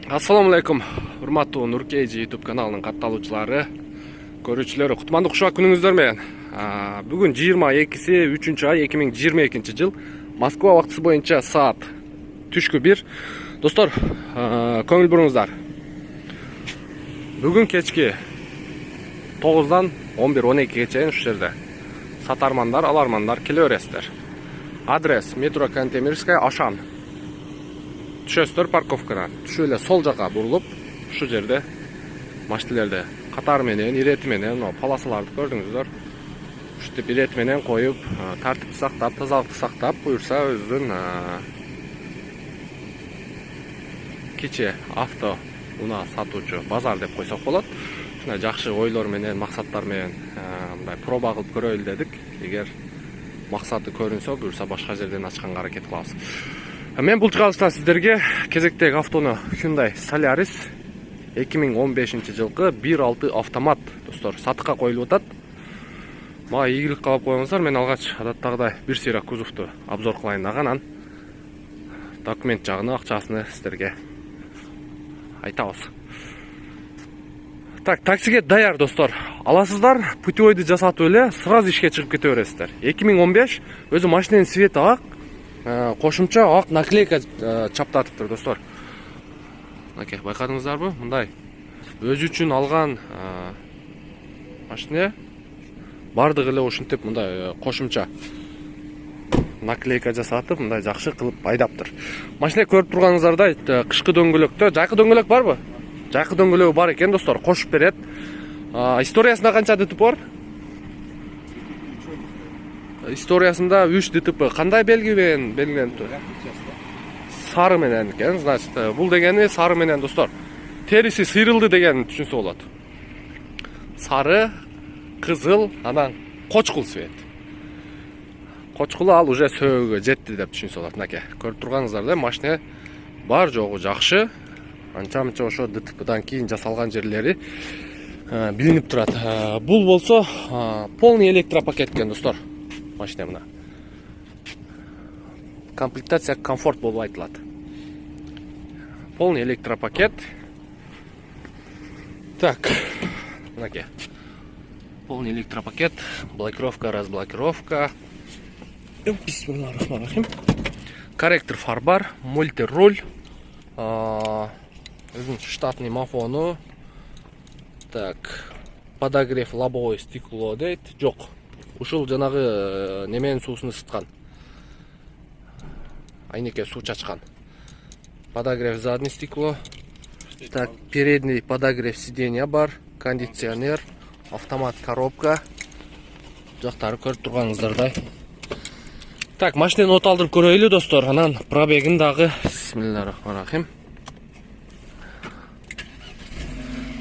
Assalamu alaikum, урматтуу Нуркейджи YouTube каналынын катталуучулары, көрүүчүлөрү, кутмандуу кушак күнүңүздөр менен. Бүгүн 22-3-ай 2022 жыл, Москва убактысы боюнча саат түшкү 1. Достор, көңүл буруңуздар. Бүгүн кечки 9-дан 11-12-ге чейин ушу жерде сатармандар, алармандар келе бересиздер. Адрес метро Кантемирская, Ашан. Түшөсүздөр парковкадан. Түшүп эле сол жака бурулуп, ушу жерде машиналерди катар менен, ирети менен, полосаларды көрдүңүздөр. Ушинтип ирети менен коюп, тартипти сактап, тазалыкты сактап, буюрса өзүнүн кичи авто унаа сатуучу базар деп койсок болот. Ушундай жакшы ойлор менен, максаттар менен мындай проба кылып көрөлү дедик. Эгер максаты көрүнсө, буюрса башка жерден ачканга аракет кылабыз. Мен бул чыгарылыштан сиздерге кезектеги автону Hyundai Solaris 2015 жылкы 1.6 автомат достор сатыкка коюлуп атат. Мага ийгилик кылып коюңуздар, мен алгач адаттагыдай бир сыйра кузовту обзор кылайын дагы, анан документ жагыны, акчасын сиздерге айтабыз. Так, таксиге даяр достор. Аласыздар, путевойду жасатып эле сразу ишке чыгып кете бересиздер. 2015 өзү машинанын цвети ак, кошумча ак наклейка чаптатыптыр достор. Мынакей, байкадыңыздарбы? Мындай өзү үчүн алган машина бардыгы эле ушинтип мындай кошумча наклейка жасатып, мындай жакшы кылып айдаптыр. Машина көрүп турганыңыздардай, кышкы дөңгөлөктө, жайкы дөңгөлөк барбы? Жайкы дөңгөлөгү бар экен достор, кошуп берет. Историясында канча ДТП бар? Историясында 3 ДТП. Кандай белги менен белгилениптир? Сары менен экен, значит, бул дегени сары менен достор. Териси сыйрылды деген түшүнсө болот. Сары, кызыл, анан кочкул цвет. Кочкулу ал уже сөөгө жетти деп түшүнсө болот. Мынакей, көрүп турганыңыздардай машина бар жогу жакшы. Анча-мынча ошо ДТПдан кийин жасалган жерлери билинип турат. Бул болсо полный электропакет экен достор. Машина мына. Комплектация комфорт болуп айтылат. Полный электропакет. Так, мынакей. Полный электропакет, блокировка, разблокировка. Бисмиллахиррахманиррахим. Корректор фар бар, мультируль. Өзүнүн штатный мафону. Так, подогрев лобовое стекло дейт. Жок. Ушул жанагы неменин суусун ысыткан. Айнеке суу чачкан. Подогрев заднее стекло. Так, передний подогрев сиденья бар, кондиционер, автомат коробка. Жактары көрүп турганыңыздардай. Так, машинаны от алдырып көрөйлү достор. Анан пробегин дагы. Бисмиллахиррахманиррахим.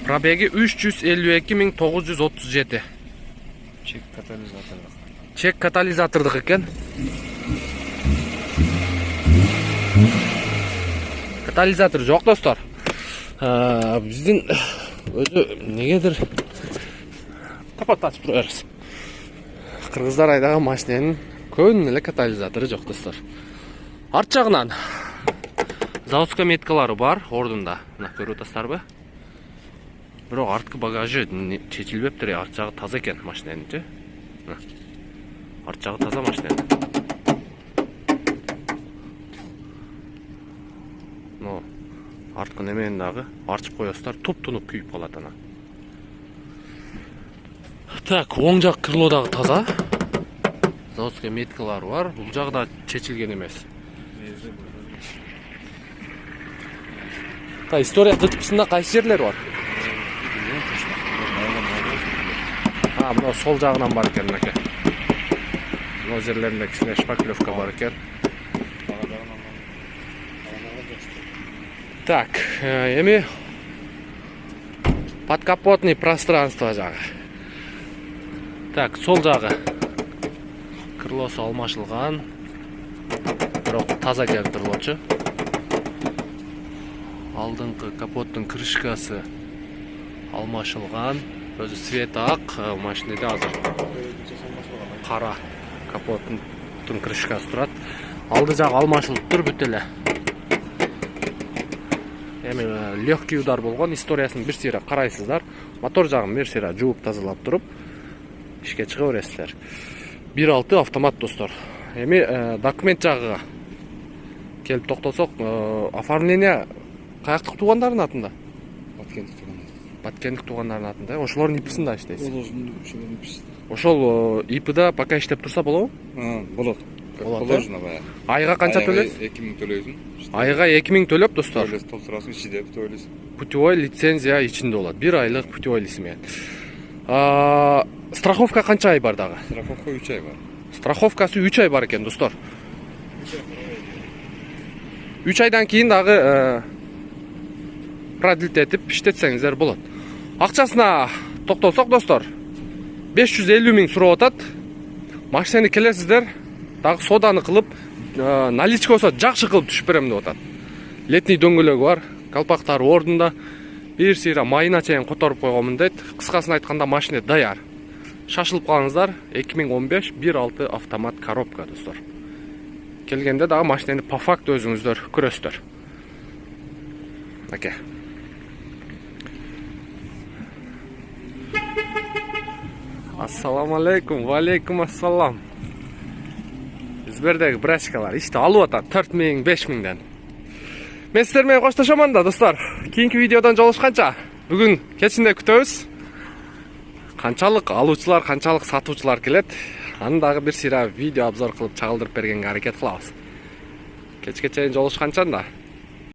Пробеги 352.937. Чек катализатордук. Чек катализатордук экен. Катализатор жок достор. Биздин өзү негедир капот ачып тура беребиз. Кыргыздар айдаган машинанын көбүнүн эле катализатору жок достор. Арт жагынан заводской меткалары бар ордунда. Мына көрүп атасыздарбы? Бирок арткы багажы чечилбептир, арт жагы таза экен машинанын. Арт жагы таза машинанын. Но арткы неменин дагы арчып коесуздар, туп-тунуп күйүп калат ана. Так, оң жак крыло дагы таза. Заводской меткалары бар. Бул жагы да чечилген эмес. Та история ДТПсында кайсы жерлер бар? Мына сол жагынан бар экен мынакей. Мына жерлеринде кичине шпаклевка бар экен. Так, эми подкапотный пространство жагы. Так, сол жагы крылосу алмашылган. Бирок таза экен крылочу. Алдыңкы капоттун крышкасы алмашылган. Өзү цвети ак, машинада азыр кара капоттун крышкасы турат. Алды жагы алмашылып тур бүт эле. эми легкий удар болгон, историясын бир сыйра карайсыздар. Мотор жагын бир сыйра жууп тазалап туруп ишке чыга бересиздер. 1.6 автомат достор. Эми документ жагыга келип токтолсок, оформление каяктык туугандардын атында? Баткендик туугандардын атында. Ошолордун ИПсинде иштейсиз. Ошол ИПда пока иштеп турса болобу? Болот. Положено баягы. Айга канча төлөйсүз? 2000 төлөйсүң. Айга 2000 төлөп достор. Толтурасың, ичинде төлөйсүң. Путевой лицензия ичинде болот. 1 айлык путевой лицензия. Страховка канча ай бар дагы? Страховка 3 ай бар. Страховкасы 3 ай бар экен достор. 3 айдан кийин дагы продлить этип иштетсеңиздер болот. Акчасына токтолсок достор, 550 миң сурап атат. Машинаны келесиздер, дагы соданы кылып, наличка болсо жакшы кылып түшүп берем деп атат. Летний дөңгөлөгү бар, калпактары ордунда, бир сыйра майына чейин которуп койгонмун дейт. Кыскасын айтканда машина даяр. Шашылып калыңыздар, 2015 1.6 автомат коробка достор. Келгенде дагы машинаны по факту өзүңүздөр көрөсүздөр. Оке. Ассаламу алейкум, ва алейкум ассалам. Избердеги брачкалар иште алып атат 4000, 5000ден. Мен сиздер менен коштошомон да достор. Кийинки видеодон жолугушканча, бүгүн кечинде күтөбүз. Канчалык алуучулар, канчалык сатуучулар келет, аны дагы бир сыйра видео обзор кылып чагылдырып бергенге аракет кылабыз. Кечке чейин жолугушканча да.